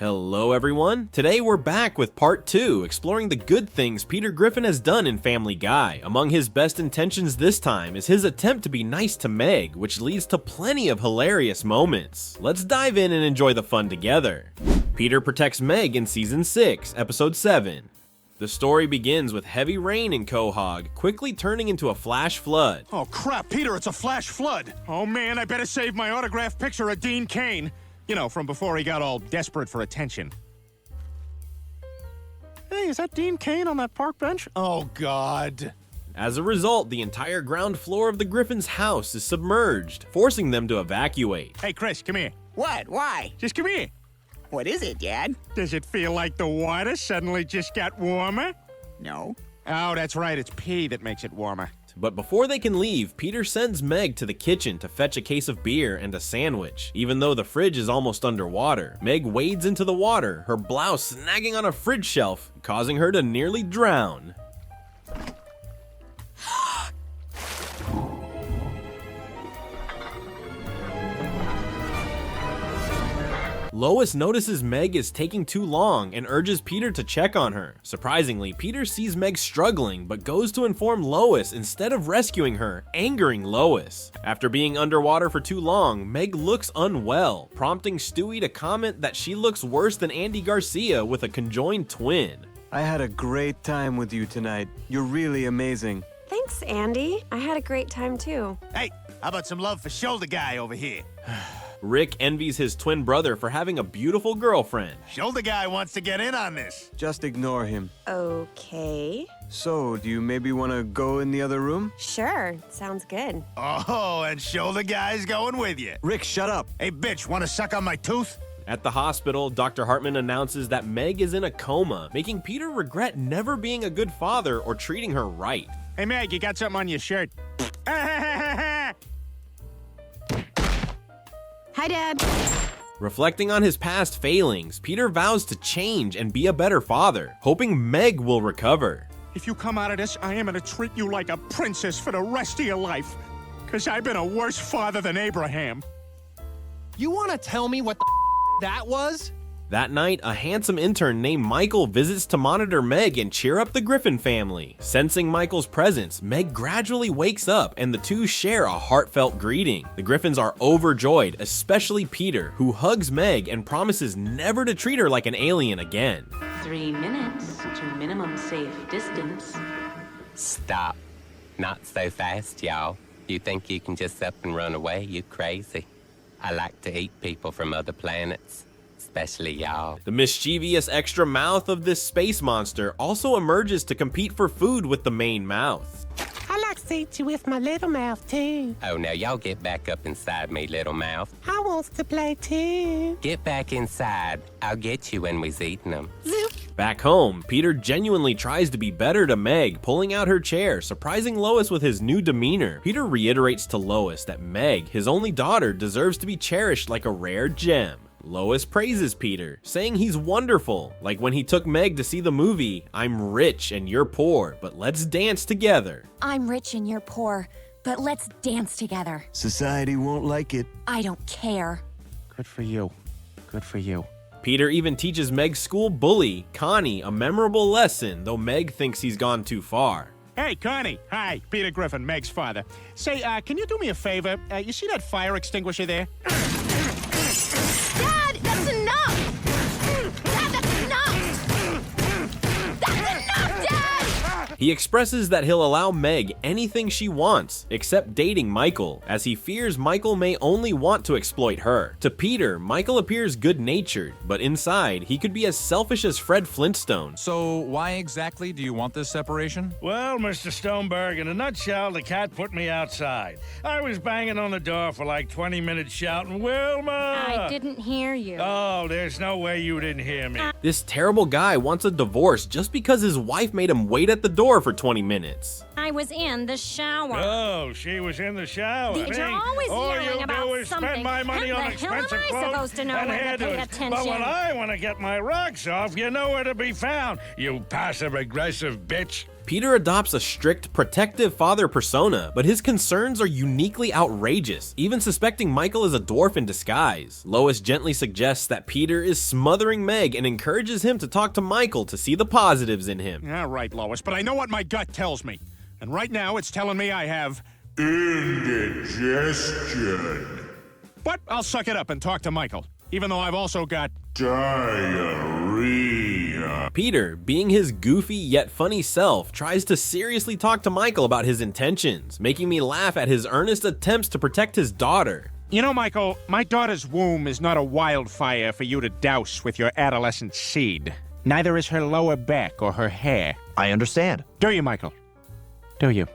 Hello everyone, today we're back with part 2, exploring the good things Peter Griffin has done in Family Guy. Among his best intentions this time is his attempt to be nice to Meg, which leads to plenty of hilarious moments. Let's dive in and enjoy the fun together. Peter protects Meg in Season 6, Episode 7. The story begins with heavy rain in Quahog, quickly turning into a flash flood. Oh crap, Peter, it's a flash flood. Oh man, I better save my autographed picture of Dean Cain. You know, from before he got all desperate for attention. Hey, is that Dean Cain on that park bench? Oh God. As a result, the entire ground floor of the Griffin's house is submerged, forcing them to evacuate. Hey Chris, come here. What? Why? Just come here. What is it, Dad? Does it feel like the water suddenly just got warmer? No. Oh, that's right, it's pee that makes it warmer. But before they can leave, Peter sends Meg to the kitchen to fetch a case of beer and a sandwich. Even though the fridge is almost underwater, Meg wades into the water, her blouse snagging on a fridge shelf, causing her to nearly drown. Lois notices Meg is taking too long and urges Peter to check on her. Surprisingly, Peter sees Meg struggling but goes to inform Lois instead of rescuing her, angering Lois. After being underwater for too long, Meg looks unwell, prompting Stewie to comment that she looks worse than Andy Garcia with a conjoined twin. I had a great time with you tonight. You're really amazing. Thanks, Andy. I had a great time too. Hey, how about some love for Shoulder Guy over here? Rick envies his twin brother for having a beautiful girlfriend. Shoulder Guy wants to get in on this. Just ignore him. Okay. So, do you maybe want to go in the other room? Sure, sounds good. Oh, and Shoulder Guy's going with you. Rick, shut up. Hey, bitch, want to suck on my tooth? At the hospital, Dr. Hartman announces that Meg is in a coma, making Peter regret never being a good father or treating her right. Hey, Meg, you got something on your shirt. Hi, Dad. Reflecting on his past failings, Peter vows to change and be a better father, hoping Meg will recover. If you come out of this, I am going to treat you like a princess for the rest of your life. Because I've been a worse father than Abraham. You want to tell me what the that was? That night, a handsome intern named Michael visits to monitor Meg and cheer up the Griffin family. Sensing Michael's presence, Meg gradually wakes up and the two share a heartfelt greeting. The Griffins are overjoyed, especially Peter, who hugs Meg and promises never to treat her like an alien again. 3 minutes to minimum safe distance. Stop. Not so fast, y'all. You think you can just up and run away? You crazy. I like to eat people from other planets. Especially y'all. The mischievous extra mouth of this space monster also emerges to compete for food with the main mouth. I like to eat you with my little mouth too. Oh, now y'all get back up inside me, little mouth. I wants to play too. Get back inside. I'll get you when we's eating them. Zoop. Back home, Peter genuinely tries to be better to Meg, pulling out her chair, surprising Lois with his new demeanor. Peter reiterates to Lois that Meg, his only daughter, deserves to be cherished like a rare gem. Lois praises Peter, saying he's wonderful, like when he took Meg to see the movie, I'm rich and you're poor, but let's dance together. I'm rich and you're poor, but let's dance together. Society won't like it. I don't care. Good for you. Good for you. Peter even teaches Meg's school bully, Connie, a memorable lesson, though Meg thinks he's gone too far. Hey, Connie. Hi, Peter Griffin, Meg's father. Say, can you do me a favor? You see that fire extinguisher there? Dad, that's enough! Dad, that's enough! That's enough, Dad! He expresses that he'll allow Meg anything she wants, except dating Michael, as he fears Michael may only want to exploit her. To Peter, Michael appears good-natured, but inside, he could be as selfish as Fred Flintstone. So why exactly do you want this separation? Well, Mr. Stoneberg, in a nutshell, the cat put me outside. I was banging on the door for like 20 minutes shouting, Wilma! I didn't hear you. Oh, there's no way you didn't hear me. This terrible guy wants a divorce just because his wife made him wait at the door door for 20 minutes. I was in the shower. Oh, she was in the shower. You're always all yelling you about do is something. spend my money How on the hell am expensive I clothes supposed to know and where to pay hairdos. attention? But when I want to get my rocks off, you know where to be found, you passive-aggressive bitch. Peter adopts a strict, protective father persona, but his concerns are uniquely outrageous, even suspecting Michael is a dwarf in disguise. Lois gently suggests that Peter is smothering Meg and encourages him to talk to Michael to see the positives in him. All right, Lois, but I know what my gut tells me. And right now it's telling me I have indigestion. But I'll suck it up and talk to Michael, even though I've also got diarrhea. Peter, being his goofy yet funny self, tries to seriously talk to Michael about his intentions, making me laugh at his earnest attempts to protect his daughter. You know, Michael, my daughter's womb is not a wildfire for you to douse with your adolescent seed. Neither is her lower back or her hair. I understand. Do you, Michael? Do you?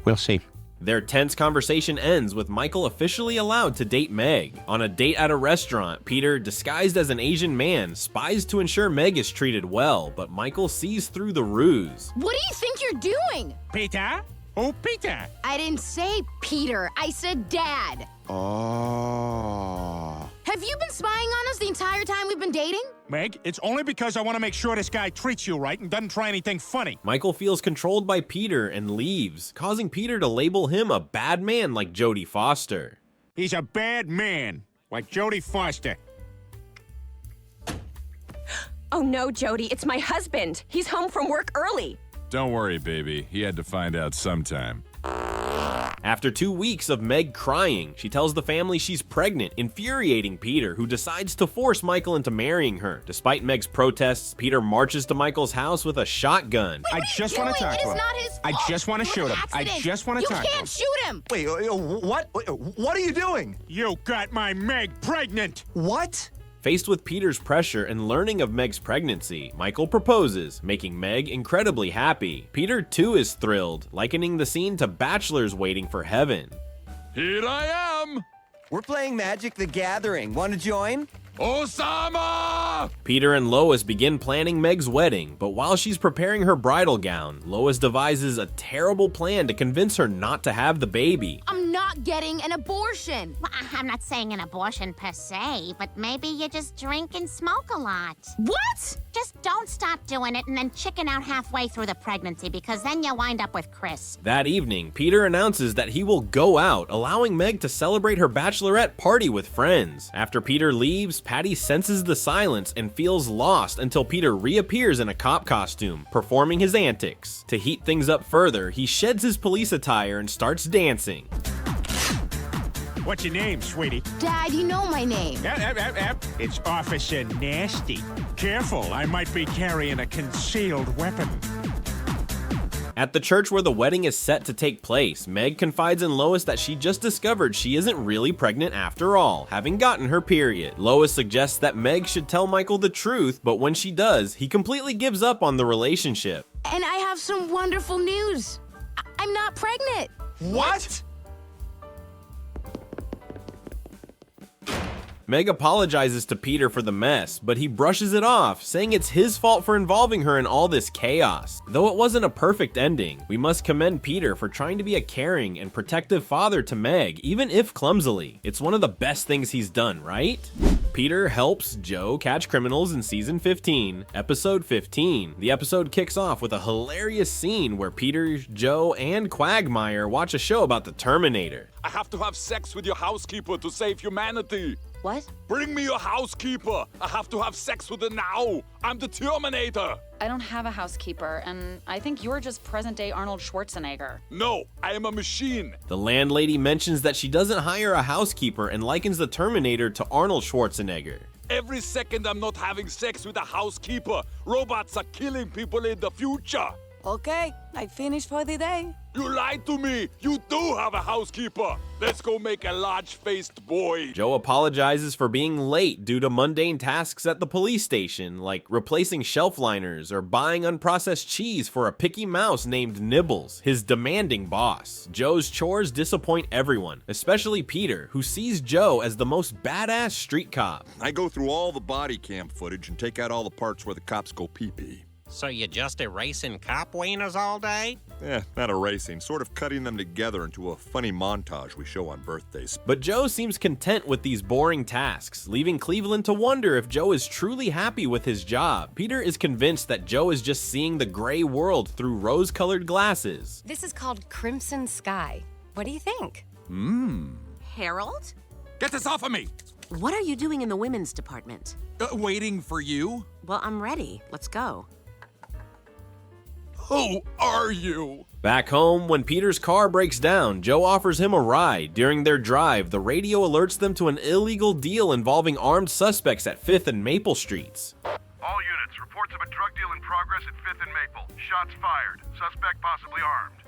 We'll see. Their tense conversation ends with Michael officially allowed to date Meg. On a date at a restaurant, Peter, disguised as an Asian man, spies to ensure Meg is treated well, but Michael sees through the ruse. What do you think you're doing? Peter? Oh, Peter. I didn't say Peter. I said Dad. Oh. Have you been spying on us the entire time we've been dating? Meg, it's only because I want to make sure this guy treats you right and doesn't try anything funny. Michael feels controlled by Peter and leaves, causing Peter to label him a bad man like Jodie Foster. He's a bad man, like Jodie Foster. Oh no, Jodie, it's my husband. He's home from work early. Don't worry, baby. He had to find out sometime. After 2 weeks of Meg crying, she tells the family she's pregnant, infuriating Peter, who decides to force Michael into marrying her. Despite Meg's protests, Peter marches to Michael's house with a shotgun. I just want to talk to him. It is not his fault. I just want to shoot him. I Accident. just want to talk to You him. can't shoot him. Wait, what are you doing? You got my Meg pregnant. What? Faced with Peter's pressure and learning of Meg's pregnancy, Michael proposes, making Meg incredibly happy. Peter too is thrilled, likening the scene to bachelors waiting for heaven. Here I am! We're playing Magic the Gathering. Want to join? Osama! Peter and Lois begin planning Meg's wedding, but while she's preparing her bridal gown, Lois devises a terrible plan to convince her not to have the baby. I'm not getting an abortion. Well, I'm not saying an abortion per se, but maybe you just drink and smoke a lot. What? Just don't stop doing it and then chicken out halfway through the pregnancy, because then you'll wind up with Chris. That evening, Peter announces that he will go out, allowing Meg to celebrate her bachelorette party with friends. After Peter leaves, Patty senses the silence and feels lost until Peter reappears in a cop costume, performing his antics. To heat things up further, he sheds his police attire and starts dancing. What's your name, sweetie? Dad, you know my name. It's Officer Nasty. Careful, I might be carrying a concealed weapon. At the church where the wedding is set to take place, Meg confides in Lois that she just discovered she isn't really pregnant after all, having gotten her period. Lois suggests that Meg should tell Michael the truth, but when she does, he completely gives up on the relationship. And I have some wonderful news. I'm not pregnant. What? Meg apologizes to Peter for the mess, but he brushes it off, saying it's his fault for involving her in all this chaos. Though it wasn't a perfect ending, we must commend Peter for trying to be a caring and protective father to Meg, even if clumsily. It's one of the best things he's done, right? Peter helps Joe catch criminals in season 15, episode 15. The episode kicks off with a hilarious scene where Peter, Joe, and Quagmire watch a show about the Terminator. I have to have sex with your housekeeper to save humanity. What? Bring me your housekeeper. I have to have sex with her now. I'm the Terminator. I don't have a housekeeper, and I think you're just present-day Arnold Schwarzenegger. No, I am a machine. The landlady mentions that she doesn't hire a housekeeper and likens the Terminator to Arnold Schwarzenegger. Every second I'm not having sex with a housekeeper, robots are killing people in the future. Okay, I finished for the day. You lied to me. You do have a housekeeper. Let's go make a large-faced boy. Joe apologizes for being late due to mundane tasks at the police station, like replacing shelf liners or buying unprocessed cheese for a picky mouse named Nibbles, his demanding boss. Joe's chores disappoint everyone, especially Peter, who sees Joe as the most badass street cop. I go through all the body cam footage and take out all the parts where the cops go pee-pee. So you just erasing cop wieners all day? Eh, not erasing, sort of cutting them together into a funny montage we show on birthdays. But Joe seems content with these boring tasks, leaving Cleveland to wonder if Joe is truly happy with his job. Peter is convinced that Joe is just seeing the gray world through rose-colored glasses. This is called Crimson Sky. What do you think? Harold? Get this off of me! What are you doing in the women's department? Waiting for you? Well, I'm ready. Let's go. Who are you? Back home, when Peter's car breaks down, Joe offers him a ride. During their drive, the radio alerts them to an illegal deal involving armed suspects at 5th and Maple Streets. All units, reports of a drug deal in progress at 5th and Maple. Shots fired. Suspect possibly armed.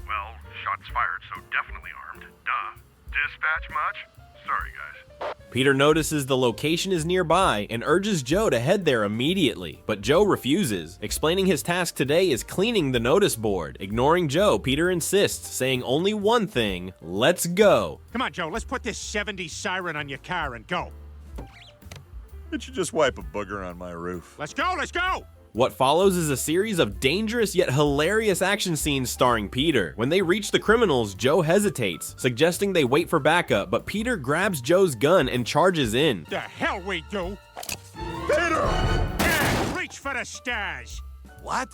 Well, shots fired, so definitely armed. Duh. Dispatch much? Sorry, guys. Peter notices the location is nearby and urges Joe to head there immediately, but Joe refuses, explaining his task today is cleaning the notice board. Ignoring Joe, Peter insists, saying only one thing: let's go. Come on, Joe, let's put this 70s siren on your car and go. Did you just wipe a booger on my roof? Let's go, let's go! What follows is a series of dangerous yet hilarious action scenes starring Peter. When they reach the criminals, Joe hesitates, suggesting they wait for backup, but Peter grabs Joe's gun and charges in. The hell we do! Peter! Yeah, reach for the stars! What?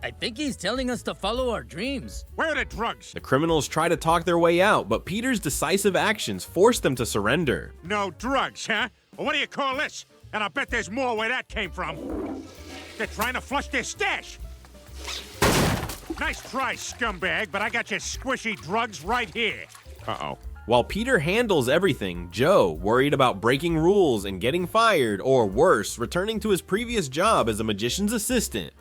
I think he's telling us to follow our dreams. Where are the drugs? The criminals try to talk their way out, but Peter's decisive actions force them to surrender. No drugs, huh? Well, what do you call this? And I bet there's more where that came from. They're trying to flush their stash. Nice try, scumbag, but I got your squishy drugs right here. Uh-oh. While Peter handles everything, Joe, worried about breaking rules and getting fired, or worse, returning to his previous job as a magician's assistant.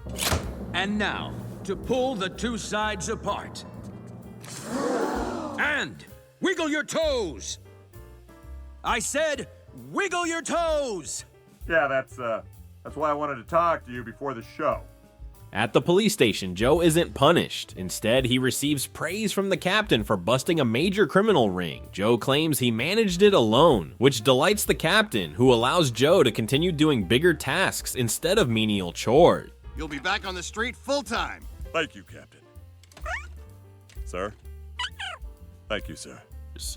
And now, to pull the two sides apart. And wiggle your toes! I said, wiggle your toes! Yeah, that's why I wanted to talk to you before the show. At the police station, Joe isn't punished. Instead, he receives praise from the captain for busting a major criminal ring. Joe claims he managed it alone, which delights the captain, who allows Joe to continue doing bigger tasks instead of menial chores. You'll be back on the street full-time. Thank you, Captain. Sir? Thank you, sir.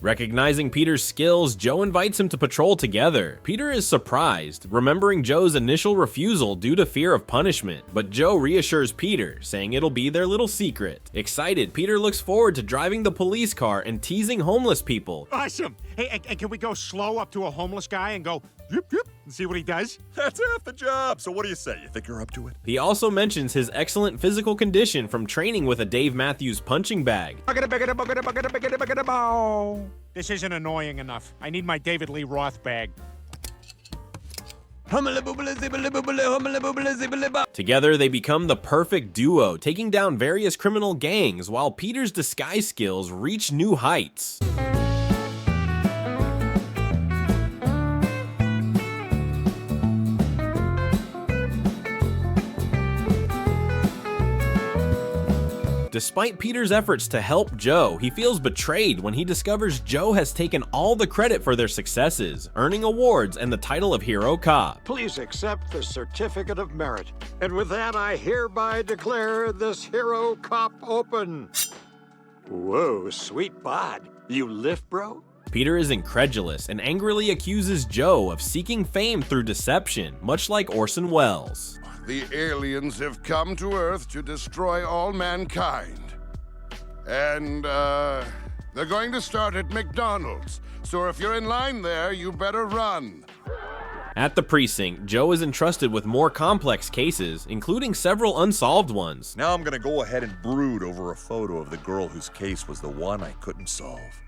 Recognizing Peter's skills, Joe invites him to patrol together. Peter is surprised, remembering Joe's initial refusal due to fear of punishment, but Joe reassures Peter, saying it'll be their little secret. Excited, Peter looks forward to driving the police car and teasing homeless people. Awesome! Hey, and can we go slow up to a homeless guy and go, yoop, yoop, and see what he does? That's half the job, so what do you say? You think you're up to it? He also mentions his excellent physical condition from training with a Dave Matthews punching bag. This isn't annoying enough. I need my David Lee Roth bag. Together, they become the perfect duo, taking down various criminal gangs while Peter's disguise skills reach new heights. Despite Peter's efforts to help Joe, he feels betrayed when he discovers Joe has taken all the credit for their successes, earning awards and the title of Hero Cop. Please accept the Certificate of Merit. And with that, I hereby declare this Hero Cop open. Whoa, sweet bod. You lift, bro? Peter is incredulous and angrily accuses Joe of seeking fame through deception, much like Orson Welles. The aliens have come to Earth to destroy all mankind. And, they're going to start at McDonald's. So if you're in line there, you better run. At the precinct, Joe is entrusted with more complex cases, including several unsolved ones. Now I'm gonna go ahead and brood over a photo of the girl whose case was the one I couldn't solve.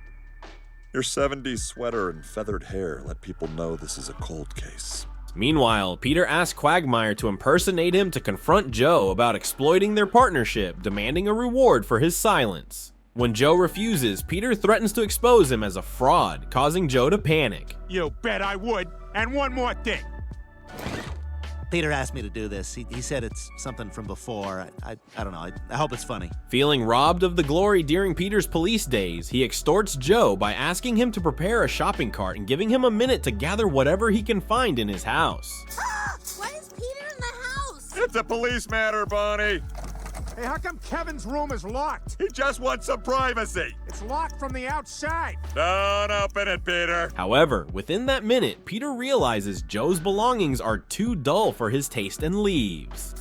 Your 70s sweater and feathered hair let people know this is a cold case. Meanwhile, Peter asks Quagmire to impersonate him to confront Joe about exploiting their partnership, demanding a reward for his silence. When Joe refuses, Peter threatens to expose him as a fraud, causing Joe to panic. You bet I would. And one more thing. Peter asked me to do this. He said it's something from before. I don't know. I hope it's funny. Feeling robbed of the glory during Peter's police days, he extorts Joe by asking him to prepare a shopping cart and giving him a minute to gather whatever he can find in his house. Why is Peter in the house? It's a police matter, Bonnie. Hey, how come Kevin's room is locked? He just wants some privacy. It's locked from the outside. Don't open it, Peter. However, within that minute, Peter realizes Joe's belongings are too dull for his taste and leaves.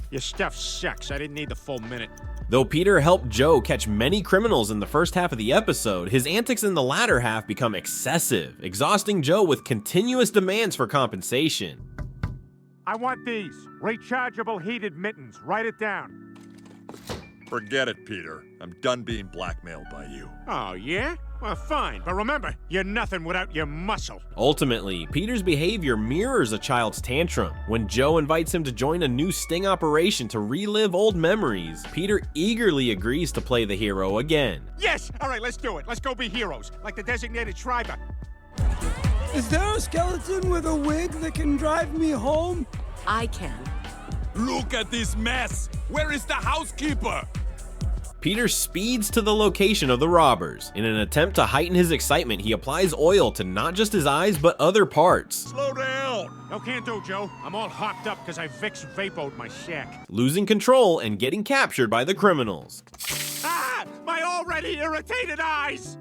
Your stuff sucks. I didn't need the full minute. Though Peter helped Joe catch many criminals in the first half of the episode, his antics in the latter half become excessive, exhausting Joe with continuous demands for compensation. I want these. Rechargeable heated mittens. Write it down. Forget it, Peter. I'm done being blackmailed by you. Oh, yeah? Well, fine. But remember, you're nothing without your muscle. Ultimately, Peter's behavior mirrors a child's tantrum. When Joe invites him to join a new sting operation to relive old memories, Peter eagerly agrees to play the hero again. Yes! All right, let's do it. Let's go be heroes, like the designated Schreiber. Is there a skeleton with a wig that can drive me home? I can. Look at this mess! Where is the housekeeper? Peter speeds to the location of the robbers. In an attempt to heighten his excitement, he applies oil to not just his eyes, but other parts. Slow down! No, can't do, Joe. I'm all hopped up because I Vicks Vapo'd my shack. Losing control and getting captured by the criminals. Ah! My already irritated eyes!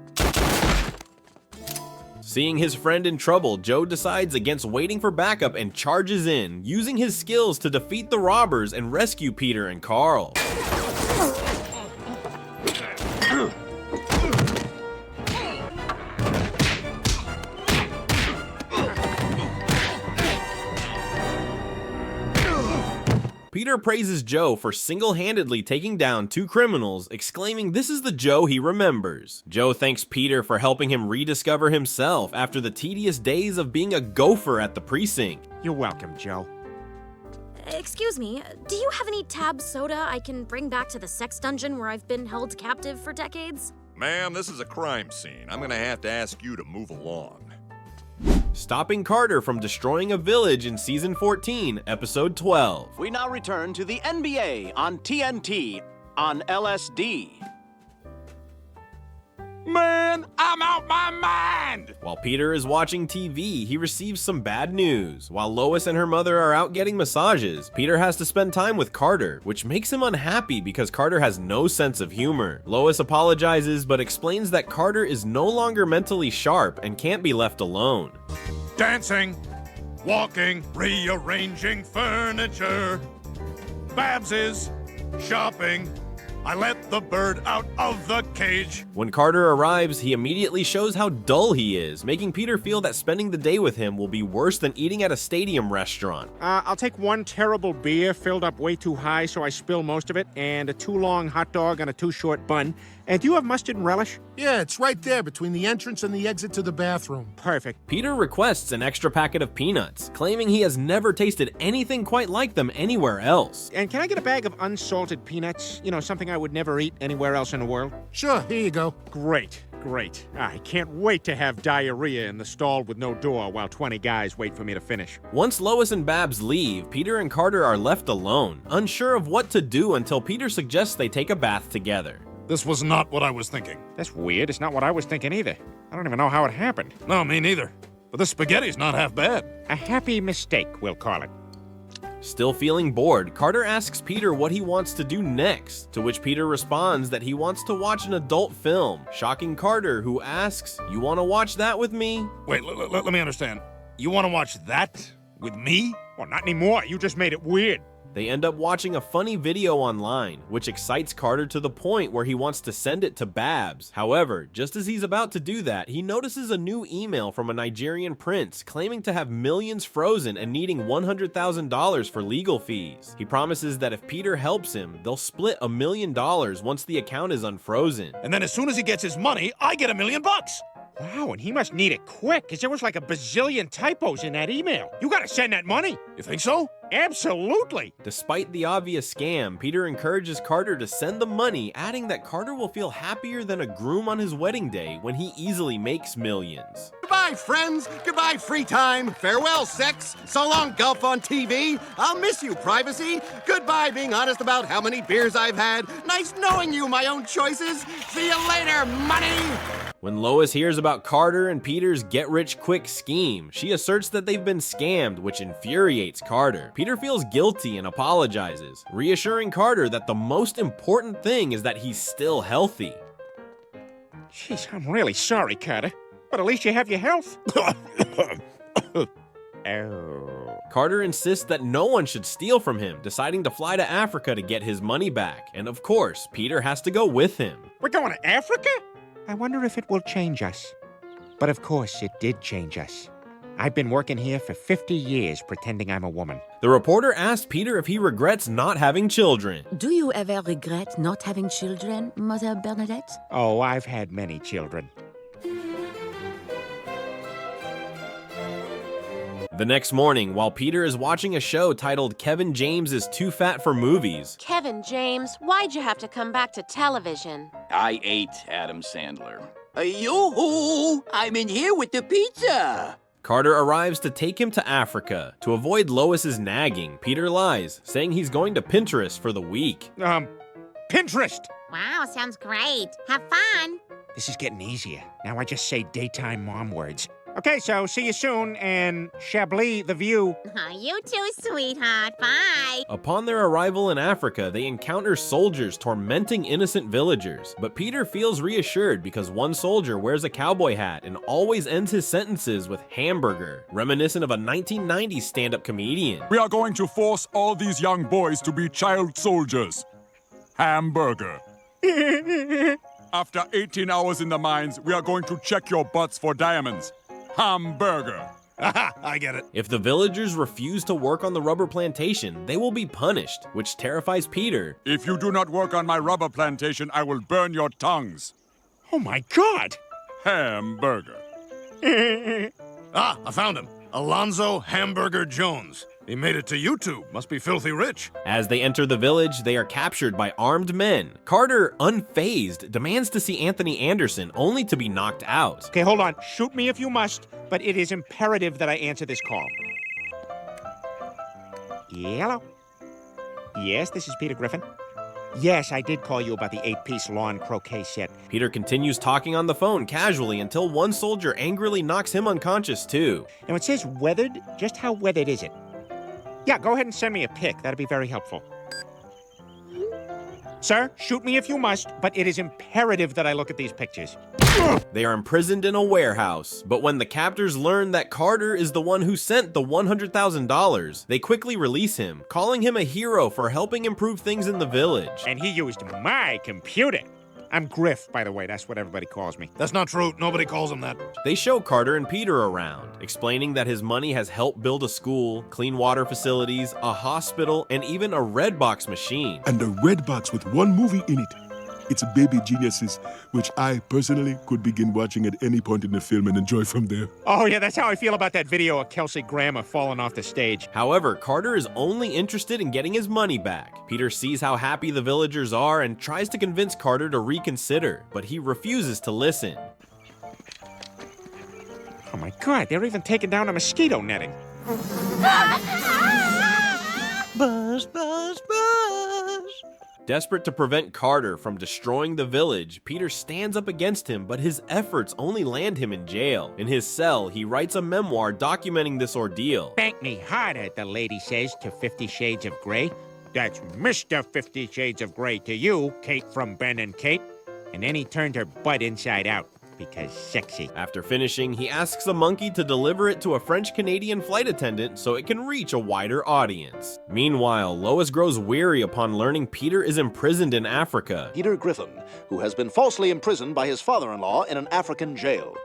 Seeing his friend in trouble, Joe decides against waiting for backup and charges in, using his skills to defeat the robbers and rescue Peter and Carl. Peter praises Joe for single-handedly taking down two criminals, exclaiming this is the Joe he remembers. Joe thanks Peter for helping him rediscover himself after the tedious days of being a gopher at the precinct. You're welcome, Joe. Excuse me, do you have any tab soda I can bring back to the sex dungeon where I've been held captive for decades? Ma'am, this is a crime scene. I'm gonna have to ask you to move along. Stopping Carter from destroying a village in Season 14, Episode 12. We now return to the NBA on TNT on LSD. Man, I'm out my mind! While Peter is watching TV, he receives some bad news. While Lois and her mother are out getting massages, Peter has to spend time with Carter, which makes him unhappy because Carter has no sense of humor. Lois apologizes, but explains that Carter is no longer mentally sharp and can't be left alone. Dancing, walking, rearranging furniture. Babs is shopping. I let the bird out of the cage. When Carter arrives, he immediately shows how dull he is, making Peter feel that spending the day with him will be worse than eating at a stadium restaurant. I'll take one terrible beer filled up way too high so I spill most of it, and a too long hot dog on a too short bun. And do you have mustard and relish? Yeah, it's right there between the entrance and the exit to the bathroom. Perfect. Peter requests an extra packet of peanuts, claiming he has never tasted anything quite like them anywhere else. And can I get a bag of unsalted peanuts? You know, something I would never eat anywhere else in the world? Sure, here you go. Great, great. I can't wait to have diarrhea in the stall with no door while 20 guys wait for me to finish. Once Lois and Babs leave, Peter and Carter are left alone, unsure of what to do until Peter suggests they take a bath together. This was not what I was thinking. That's weird. It's not what I was thinking either. I don't even know how it happened. No, me neither. But this spaghetti's not half bad. A happy mistake, we'll call it. Still feeling bored, Carter asks Peter what he wants to do next, to which Peter responds that he wants to watch an adult film, shocking Carter, who asks, "You want to watch that with me?" Wait, let me understand. You want to watch that with me? Well, not anymore. You just made it weird. They end up watching a funny video online, which excites Carter to the point where he wants to send it to Babs. However, just as he's about to do that, he notices a new email from a Nigerian prince claiming to have millions frozen and needing $100,000 for legal fees. He promises that if Peter helps him, they'll split $1 million once the account is unfrozen. And then as soon as he gets his money, I get $1 million. Wow, and he must need it quick, because there was like a bazillion typos in that email. You gotta send that money. You think so? Absolutely. Despite the obvious scam, Peter encourages Carter to send the money, adding that Carter will feel happier than a groom on his wedding day when he easily makes millions. Goodbye, friends. Goodbye, free time. Farewell, sex. So long, golf on TV. I'll miss you, privacy. Goodbye, being honest about how many beers I've had. Nice knowing you, my own choices. See you later, money. When Lois hears about Carter and Peter's get-rich-quick scheme, she asserts that they've been scammed, which infuriates Carter. Peter feels guilty and apologizes, reassuring Carter that the most important thing is that he's still healthy. Jeez, I'm really sorry, Carter. But at least you have your health. Oh. Carter insists that no one should steal from him, deciding to fly to Africa to get his money back. And of course, Peter has to go with him. We're going to Africa? I wonder if it will change us. But of course, it did change us. I've been working here for 50 years pretending I'm a woman. The reporter asked Peter if he regrets not having children. Do you ever regret not having children, Mother Bernadette? Oh, I've had many children. The next morning, while Peter is watching a show titled Kevin James is Too Fat for Movies. Kevin James, why'd you have to come back to television? I ate Adam Sandler. Yoo-hoo! I'm in here with the pizza! Carter arrives to take him to Africa. To avoid Lois's nagging, Peter lies, saying he's going to Pinterest for the week. Pinterest! Wow, sounds great. Have fun. This is getting easier. Now I just say daytime mom words. Okay, so see you soon, and Chablis the view. You too, sweetheart. Bye. Upon their arrival in Africa, they encounter soldiers tormenting innocent villagers. But Peter feels reassured because one soldier wears a cowboy hat and always ends his sentences with hamburger, reminiscent of a 1990s stand-up comedian. We are going to force all these young boys to be child soldiers. Hamburger. After 18 hours in the mines, we are going to check your butts for diamonds. Hamburger. Aha, I get it. If the villagers refuse to work on the rubber plantation, they will be punished, which terrifies Peter. If you do not work on my rubber plantation, I will burn your tongues. Oh my God! Hamburger. Ah, I found him. Alonzo Hamburger Jones. He made it to YouTube. Must be filthy rich. As they enter the village, they are captured by armed men. Carter, unfazed, demands to see Anthony Anderson, only to be knocked out. Okay, hold on. Shoot me if you must, but it is imperative that I answer this call. Hello? Yes, this is Peter Griffin. Yes, I did call you about the 8-piece lawn croquet set. Peter continues talking on the phone casually until one soldier angrily knocks him unconscious too. Now it says weathered. Just how weathered is it? Yeah, go ahead and send me a pic. That'd be very helpful. Sir, shoot me if you must, but it is imperative that I look at these pictures. They are imprisoned in a warehouse, but when the captors learn that Carter is the one who sent the $100,000, they quickly release him, calling him a hero for helping improve things in the village. And he used my computer. I'm Griff, by the way. That's what everybody calls me. That's not true. Nobody calls him that. They show Carter and Peter around, explaining that his money has helped build a school, clean water facilities, a hospital, and even a red box machine. And a red box with one movie in it. It's Baby Geniuses, which I personally could begin watching at any point in the film and enjoy from there. Oh yeah, that's how I feel about that video of Kelsey Grammer falling off the stage. However, Carter is only interested in getting his money back. Peter sees how happy the villagers are and tries to convince Carter to reconsider, but he refuses to listen. Oh my God, they're even taking down the mosquito netting. Buzz, buzz, buzz. Desperate to prevent Carter from destroying the village, Peter stands up against him, but his efforts only land him in jail. In his cell, he writes a memoir documenting this ordeal. Bank me harder, the lady says to 50 Shades of Grey. That's Mr. 50 Shades of Grey to you, Kate from Ben and Kate. And then he turned her butt inside out, because sexy. After finishing, he asks a monkey to deliver it to a French-Canadian flight attendant so it can reach a wider audience. Meanwhile, Lois grows weary upon learning Peter is imprisoned in Africa. Peter Griffin, who has been falsely imprisoned by his father-in-law in an African jail.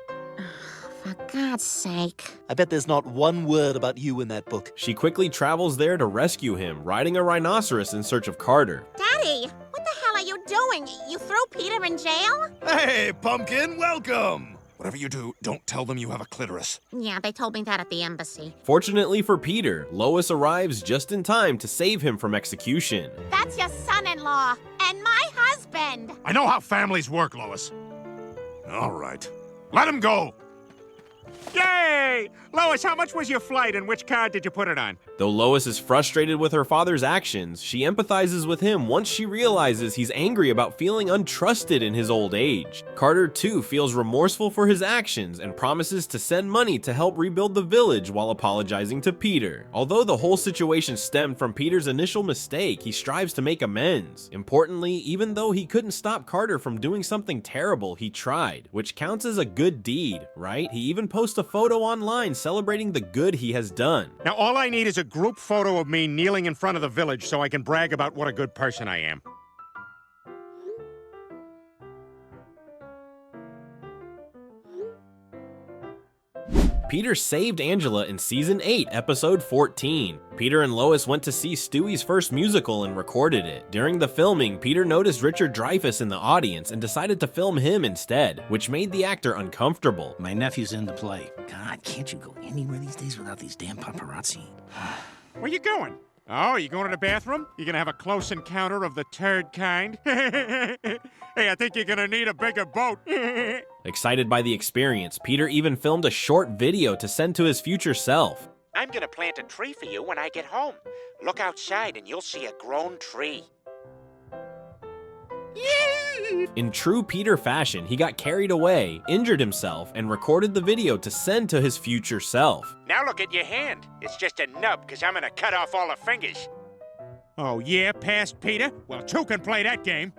For God's sake. I bet there's not one word about you in that book. She quickly travels there to rescue him, riding a rhinoceros in search of Carter. Daddy, what the hell are you doing? You threw Peter in jail? Hey, Pumpkin, welcome! Whatever you do, don't tell them you have a clitoris. Yeah, they told me that at the embassy. Fortunately for Peter, Lois arrives just in time to save him from execution. That's your son-in-law and my husband. I know how families work, Lois. All right. Let him go! Yay! Lois, how much was your flight and which card did you put it on? Though Lois is frustrated with her father's actions, she empathizes with him once she realizes he's angry about feeling untrusted in his old age. Carter too feels remorseful for his actions and promises to send money to help rebuild the village while apologizing to Peter. Although the whole situation stemmed from Peter's initial mistake, he strives to make amends. Importantly, even though he couldn't stop Carter from doing something terrible, he tried, which counts as a good deed, right? He even posts a photo online celebrating the good he has done. Now, all I need is a group photo of me kneeling in front of the village so I can brag about what a good person I am. Peter saved Angela in Season 8, Episode 14. Peter and Lois went to see Stewie's first musical and recorded it. During the filming, Peter noticed Richard Dreyfuss in the audience and decided to film him instead, which made the actor uncomfortable. My nephew's in the play. God, can't you go anywhere these days without these damn paparazzi? Where you going? Oh, you going to the bathroom? You gonna have a close encounter of the turd kind? Hey, I think you're gonna need a bigger boat. Excited by the experience, Peter even filmed a short video to send to his future self. I'm gonna plant a tree for you when I get home. Look outside and you'll see a grown tree. In true Peter fashion, he got carried away, injured himself, and recorded the video to send to his future self. Now look at your hand. It's just a nub because I'm gonna cut off all the fingers. Oh, yeah, past Peter? Well, two can play that game.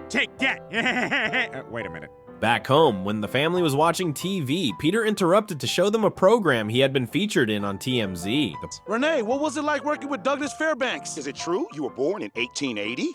Take that. Wait a minute. Back home, when the family was watching TV, Peter interrupted to show them a program he had been featured in on TMZ. Renee, what was it like working with Douglas Fairbanks? Is it true you were born in 1880?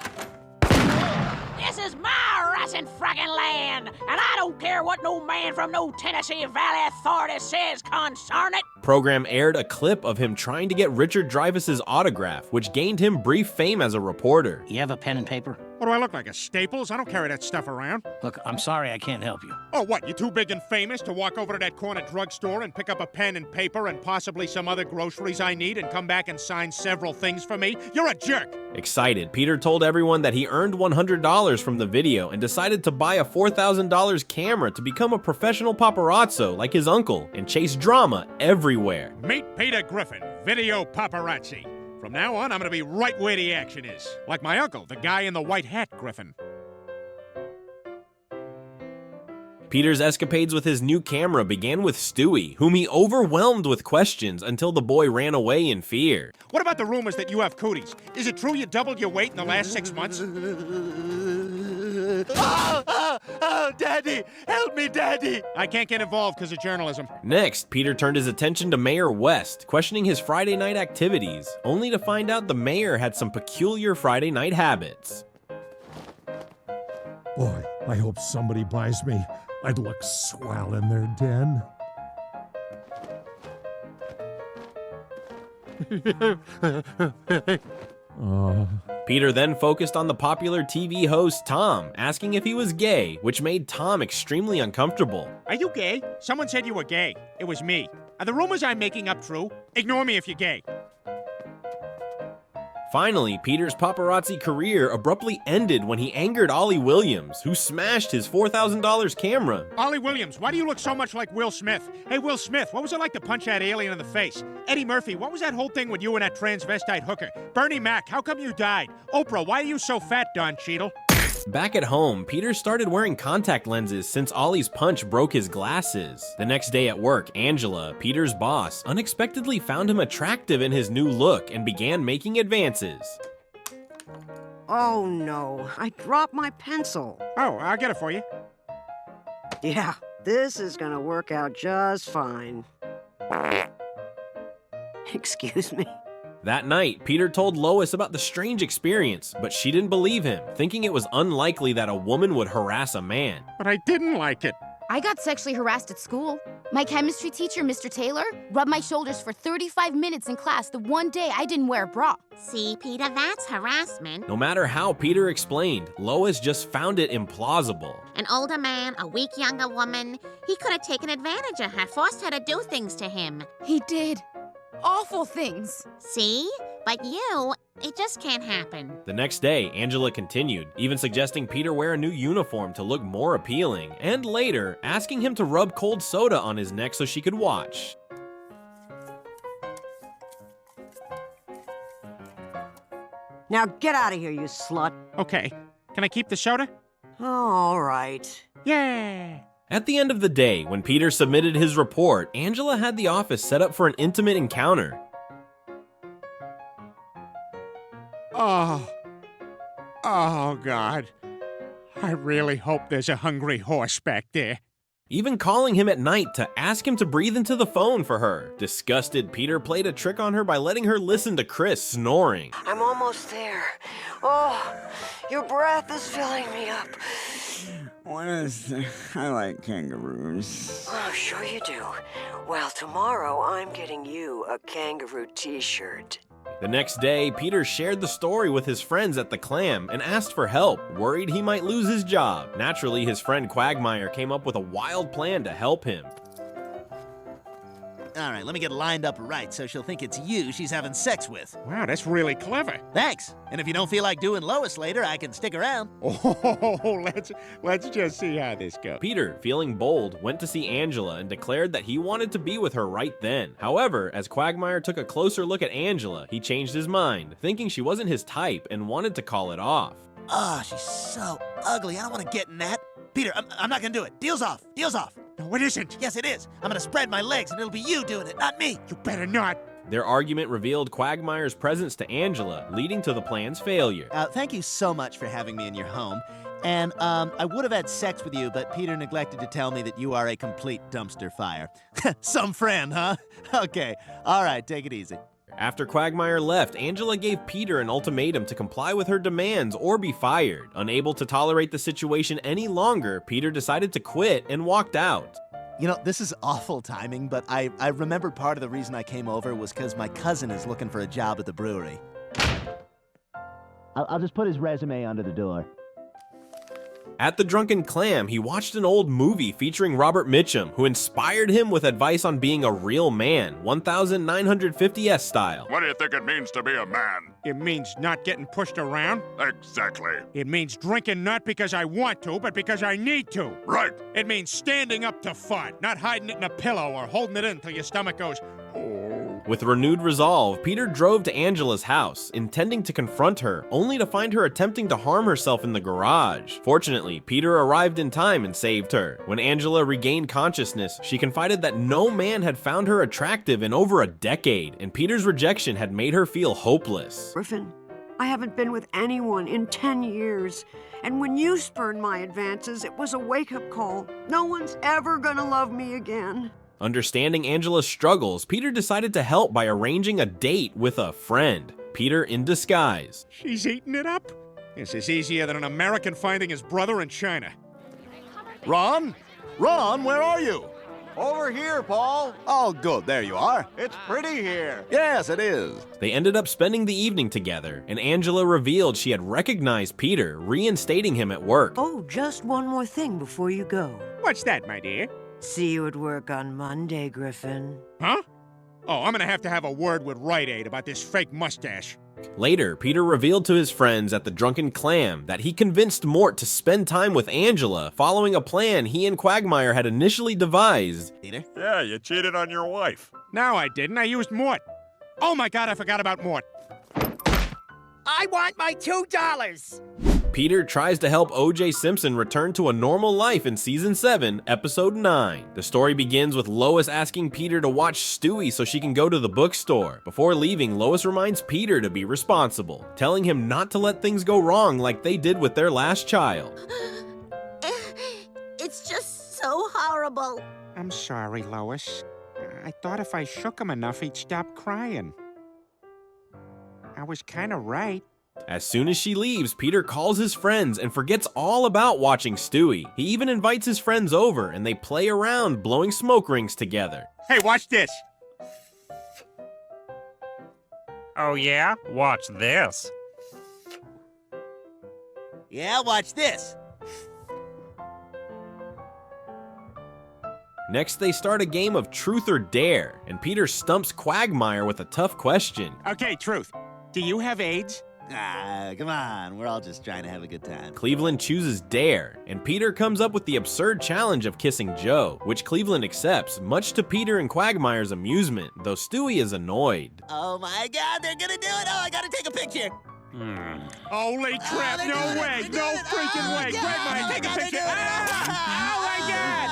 This is my rockin' frickin' land, and I don't care what no man from no Tennessee Valley Authority says, concern it. Program aired a clip of him trying to get Richard Dreyfuss's autograph, which gained him brief fame as a reporter. You have a pen and paper? What do I look like, a Staples? I don't carry that stuff around. Look, I'm sorry I can't help you. Oh, what, you too big and famous to walk over to that corner drugstore and pick up a pen and paper and possibly some other groceries I need and come back and sign several things for me? You're a jerk! Excited, Peter told everyone that he earned $100 from the video and decided to buy a $4,000 camera to become a professional paparazzo like his uncle and chase drama everywhere. Meet Peter Griffin, video paparazzi. From now on, I'm gonna be right where the action is. Like my uncle, the guy in the white hat, Griffin. Peter's escapades with his new camera began with Stewie, whom he overwhelmed with questions until the boy ran away in fear. What about the rumors that you have cooties? Is it true you doubled your weight in the last 6 months? Oh, Daddy! Help me, Daddy! I can't get involved because of journalism. Next, Peter turned his attention to Mayor West, questioning his Friday night activities, only to find out the mayor had some peculiar Friday night habits. Boy, I hope somebody buys me. I'd look swell in their den. Peter then focused on the popular TV host Tom, asking if he was gay, which made Tom extremely uncomfortable. Are you gay? Someone said you were gay. It was me. Are the rumors I'm making up true? Ignore me if you're gay. Finally, Peter's paparazzi career abruptly ended when he angered Ollie Williams, who smashed his $4,000 camera. Ollie Williams, why do you look so much like Will Smith? Hey, Will Smith, what was it like to punch that alien in the face? Eddie Murphy, what was that whole thing with you and that transvestite hooker? Bernie Mac, how come you died? Oprah, why are you so fat, Don Cheadle? Back at home, Peter started wearing contact lenses since Ollie's punch broke his glasses. The next day at work, Angela, Peter's boss, unexpectedly found him attractive in his new look and began making advances. Oh no, I dropped my pencil. Oh, I'll get it for you. Yeah, this is gonna work out just fine. Excuse me. That night, Peter told Lois about the strange experience, but she didn't believe him, thinking it was unlikely that a woman would harass a man. But I didn't like it. I got sexually harassed at school. My chemistry teacher, Mr. Taylor, rubbed my shoulders for 35 minutes in class the one day I didn't wear a bra. See, Peter, that's harassment. No matter how Peter explained, Lois just found it implausible. An older man, a weak younger woman, he could have taken advantage of her, forced her to do things to him. He did. awful things. See? But you, it just can't happen. The next day, Angela continued, even suggesting Peter wear a new uniform to look more appealing, and later, asking him to rub cold soda on his neck so she could watch. Now get out of here, you slut. Okay. Can I keep the soda? All right. Yeah. At the end of the day, when Peter submitted his report, Angela had the office set up for an intimate encounter. Oh, God. I really hope there's a hungry horse back there. Even calling him at night to ask him to breathe into the phone for her. Disgusted, Peter played a trick on her by letting her listen to Chris snoring. I'm almost there. Oh, your breath is filling me up. What is I like kangaroos. Oh, sure you do. Well, tomorrow I'm getting you a kangaroo t-shirt. The next day, Peter shared the story with his friends at the Clam and asked for help, worried he might lose his job. Naturally, his friend Quagmire came up with a wild plan to help him. All right, let me get lined up right so she'll think it's you she's having sex with. Wow, that's really clever. Thanks. And if you don't feel like doing Lois later, I can stick around. Oh, let's just see how this goes. Peter, feeling bold, went to see Angela and declared that he wanted to be with her right then. However, as Quagmire took a closer look at Angela, he changed his mind, thinking she wasn't his type and wanted to call it off. Oh, she's so ugly. I don't want to get in that. Peter, I'm not going to do it. Deal's off. Deal's off. No, it isn't. Yes, it is. I'm going to spread my legs and it'll be you doing it, not me. You better not. Their argument revealed Quagmire's presence to Angela, leading to the plan's failure. Thank you so much for having me in your home. And I would have had sex with you, but Peter neglected to tell me that you are a complete dumpster fire. Some friend, huh? Okay. All right, take it easy. After Quagmire left, Angela gave Peter an ultimatum to comply with her demands or be fired. Unable to tolerate the situation any longer, Peter decided to quit and walked out. You know, this is awful timing, but I remember part of the reason I came over was because my cousin is looking for a job at the brewery. I'll just put his resume under the door. At the Drunken Clam, he watched an old movie featuring Robert Mitchum, who inspired him with advice on being a real man, 1950s style. What do you think it means to be a man? It means not getting pushed around. Exactly. It means drinking not because I want to, but because I need to. Right. It means standing up to fart, not hiding it in a pillow or holding it in until your stomach goes, oh. With renewed resolve, Peter drove to Angela's house, intending to confront her, only to find her attempting to harm herself in the garage. Fortunately, Peter arrived in time and saved her. When Angela regained consciousness, she confided that no man had found her attractive in over a decade, and Peter's rejection had made her feel hopeless. Griffin, I haven't been with anyone in 10 years. And when you spurned my advances, it was a wake-up call. No one's ever gonna love me again. Understanding Angela's struggles, Peter decided to help by arranging a date with a friend, Peter in disguise. She's eating it up? This is easier than an American finding his brother in China. Ron? Ron, where are you? Over here, Paul. Oh, good. There you are. It's pretty here. Yes, it is. They ended up spending the evening together, and Angela revealed she had recognized Peter, reinstating him at work. Oh, just one more thing before you go. What's that, my dear? See you at work on Monday, Griffin. Huh? Oh, I'm gonna have to have a word with Rite Aid about this fake mustache. Later, Peter revealed to his friends at the Drunken Clam that he convinced Mort to spend time with Angela, following a plan he and Quagmire had initially devised. Peter? Yeah, you cheated on your wife. No, I didn't. I used Mort. Oh my God, I forgot about Mort. I want my $2. Peter tries to help O.J. Simpson return to a normal life in Season 7, Episode 9. The story begins with Lois asking Peter to watch Stewie so she can go to the bookstore. Before leaving, Lois reminds Peter to be responsible, telling him not to let things go wrong like they did with their last child. It's just so horrible. I'm sorry, Lois. I thought if I shook him enough, he'd stop crying. I was kind of right. As soon as she leaves, Peter calls his friends and forgets all about watching Stewie. He even invites his friends over and they play around blowing smoke rings together. Hey, watch this. Oh yeah? Watch this. Yeah, watch this. Next, they start a game of Truth or Dare, and Peter stumps Quagmire with a tough question. Okay, Truth. Do you have AIDS? Ah, come on. We're all just trying to have a good time. Cleveland chooses Dare, and Peter comes up with the absurd challenge of kissing Joe, which Cleveland accepts, much to Peter and Quagmire's amusement, though Stewie is annoyed. Oh my God, they're gonna do it! Oh, I gotta take a picture! Holy crap, no way, no freaking way! Quagmire, take a picture! Oh my God!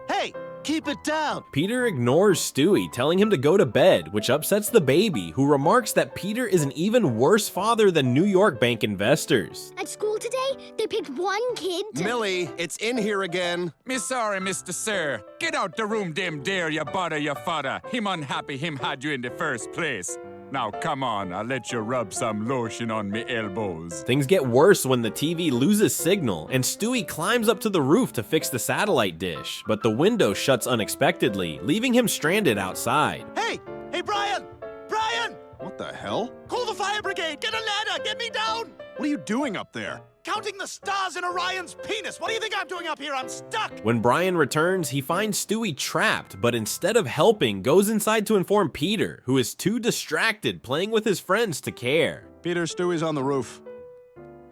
Hey, keep it down! Peter ignores Stewie, telling him to go to bed, which upsets the baby, who remarks that Peter is an even worse father than New York bank investors. At school today, they picked one kid to— Millie, it's in here again. Me sorry, Mr. Sir. Get out the room, them dare you bother your father. Him unhappy him had you in the first place. Now come on, I'll let you rub some lotion on me elbows. Things get worse when the TV loses signal, and Stewie climbs up to the roof to fix the satellite dish, but the window shuts unexpectedly, leaving him stranded outside. Hey! Hey, Brian! Brian! What the hell? Call the fire brigade! Get a ladder! Get me down! What are you doing up there? Counting the stars in Orion's penis! What do you think I'm doing up here? I'm stuck! When Brian returns, he finds Stewie trapped, but instead of helping, goes inside to inform Peter, who is too distracted playing with his friends to care. Peter, Stewie's on the roof.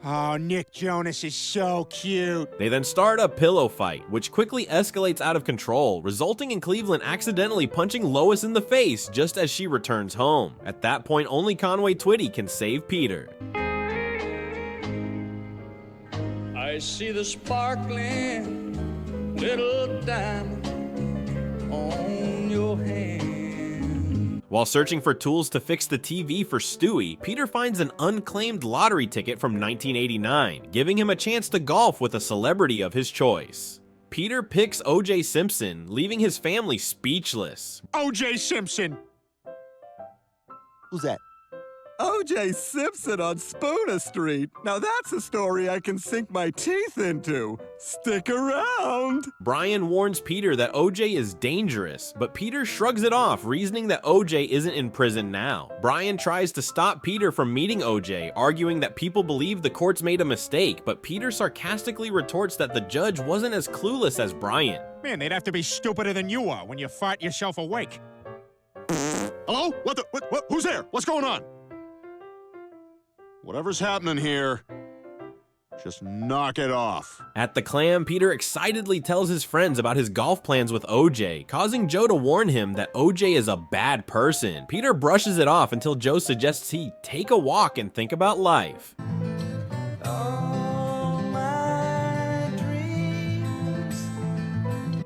Oh, Nick Jonas is so cute. They then start a pillow fight, which quickly escalates out of control, resulting in Cleveland accidentally punching Lois in the face just as she returns home. At that point, only Conway Twitty can save Peter. I see the sparkling little diamond on your hand. While searching for tools to fix the TV for Stewie, Peter finds an unclaimed lottery ticket from 1989, giving him a chance to golf with a celebrity of his choice. Peter picks O.J. Simpson, leaving his family speechless. O.J. Simpson! Who's that? O.J. Simpson on Spooner Street. Now that's a story I can sink my teeth into. Stick around. Brian warns Peter that O.J. is dangerous, but Peter shrugs it off, reasoning that O.J. isn't in prison now. Brian tries to stop Peter from meeting O.J., arguing that people believe the courts made a mistake, but Peter sarcastically retorts that the judge wasn't as clueless as Brian. Man, they'd have to be stupider than you are when you fart yourself awake. Hello? What? Who's there? What's going on? Whatever's happening here, just knock it off. At the Clam, Peter excitedly tells his friends about his golf plans with OJ, causing Joe to warn him that OJ is a bad person. Peter brushes it off until Joe suggests he take a walk and think about life.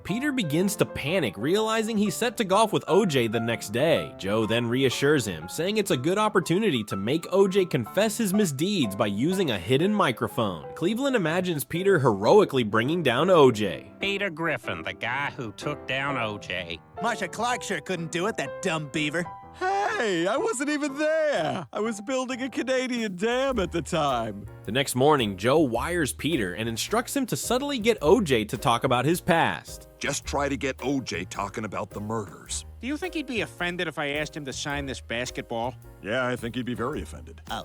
Peter begins to panic, realizing he's set to golf with OJ the next day. Joe then reassures him, saying it's a good opportunity to make OJ confess his misdeeds by using a hidden microphone. Cleveland imagines Peter heroically bringing down OJ. Peter Griffin, the guy who took down OJ. Marsha Clark sure couldn't do it, that dumb beaver. Hey, I wasn't even there. I was building a Canadian dam at the time. The next morning, Joe wires Peter and instructs him to subtly get OJ to talk about his past. Just try to get OJ talking about the murders. Do you think he'd be offended if I asked him to sign this basketball? Yeah, I think he'd be very offended. Oh.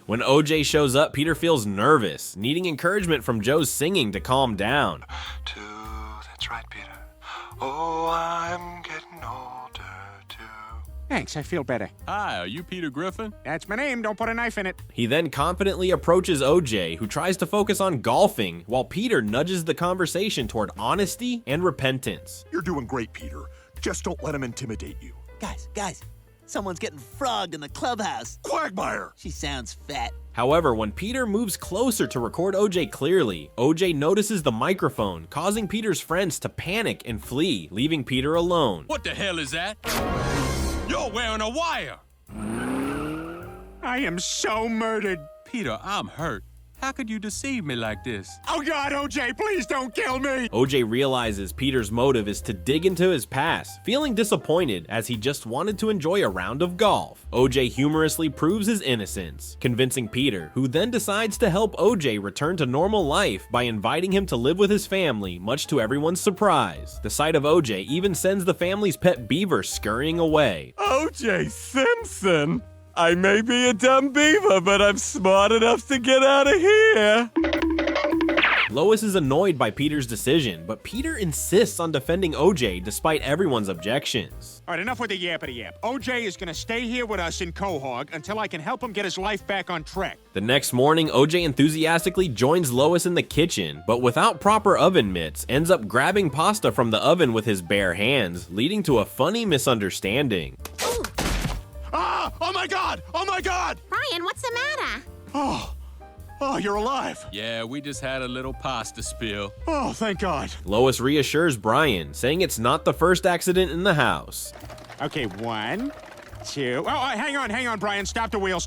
When OJ shows up, Peter feels nervous, needing encouragement from Joe's singing to calm down. That's right, Peter. Oh, I'm getting older, too. Thanks, I feel better. Hi, are you Peter Griffin? That's my name, don't put a knife in it. He then confidently approaches OJ, who tries to focus on golfing, while Peter nudges the conversation toward honesty and repentance. You're doing great, Peter. Just don't let him intimidate you. Guys, someone's getting frogged in the clubhouse. Quagmire! She sounds fat. However, when Peter moves closer to record OJ clearly, OJ notices the microphone, causing Peter's friends to panic and flee, leaving Peter alone. What the hell is that? You're wearing a wire! I am so murdered. Peter, I'm hurt. How could you deceive me like this? Oh God, OJ, please don't kill me! OJ realizes Peter's motive is to dig into his past, feeling disappointed as he just wanted to enjoy a round of golf. OJ humorously proves his innocence, convincing Peter, who then decides to help OJ return to normal life by inviting him to live with his family, much to everyone's surprise. The sight of OJ even sends the family's pet beaver scurrying away. O.J. Simpson? I may be a dumb beaver, but I'm smart enough to get out of here. Lois is annoyed by Peter's decision, but Peter insists on defending OJ despite everyone's objections. All right, enough with the yappity yap. OJ is gonna stay here with us in Quahog until I can help him get his life back on track. The next morning, OJ enthusiastically joins Lois in the kitchen, but without proper oven mitts, ends up grabbing pasta from the oven with his bare hands, leading to a funny misunderstanding. Ah! Oh my God! Oh my God! Brian, what's the matter? Oh, you're alive. Yeah, we just had a little pasta spill. Oh, thank God. Lois reassures Brian, saying it's not the first accident in the house. Okay, 1, 2. Oh, hang on, Brian. Stop the wheel.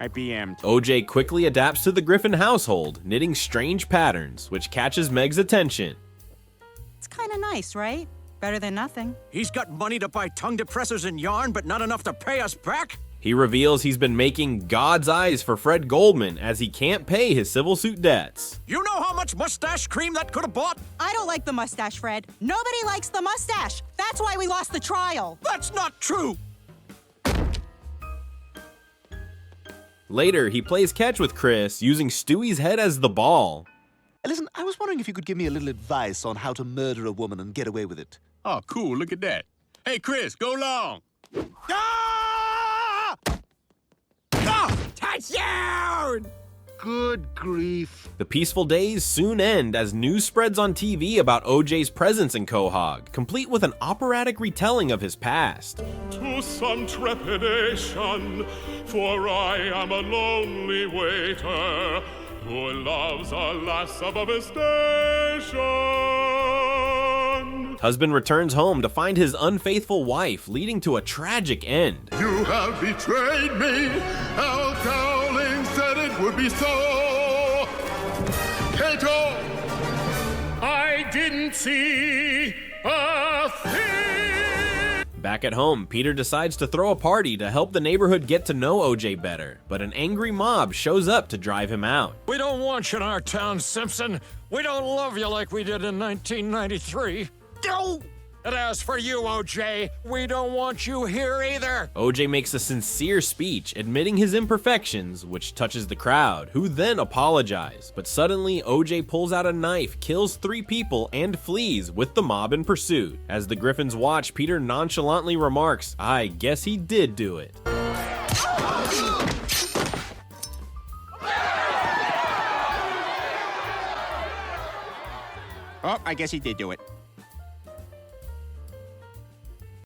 I BM'd. OJ quickly adapts to the Griffin household, knitting strange patterns, which catches Meg's attention. It's kind of nice, right? Better than nothing. He's got money to buy tongue depressors and yarn, but not enough to pay us back? He reveals he's been making God's eyes for Fred Goldman as he can't pay his civil suit debts. You know how much mustache cream that could have bought? I don't like the mustache, Fred. Nobody likes the mustache. That's why we lost the trial. That's not true. Later, he plays catch with Chris, using Stewie's head as the ball. Listen, I was wondering if you could give me a little advice on how to murder a woman and get away with it. Oh, cool. Look at that. Hey, Chris, go long. Touchdown! Good grief. The peaceful days soon end as news spreads on TV about OJ's presence in Quahog, complete with an operatic retelling of his past. To some trepidation, for I am a lonely waiter who loves a lass above his station. Husband returns home to find his unfaithful wife, leading to a tragic end. You have betrayed me. Al Cowling said it would be so. Cato, I didn't see a thing. Back at home, Peter decides to throw a party to help the neighborhood get to know OJ better, but an angry mob shows up to drive him out. We don't want you in our town, Simpson. We don't love you like we did in 1993. No! And as for you, OJ, we don't want you here either. OJ makes a sincere speech admitting his imperfections, which touches the crowd, who then apologize. But suddenly, OJ pulls out a knife, kills 3 people, and flees with the mob in pursuit. As the Griffins watch, Peter nonchalantly remarks, "I guess he did do it." Oh, I guess he did do it.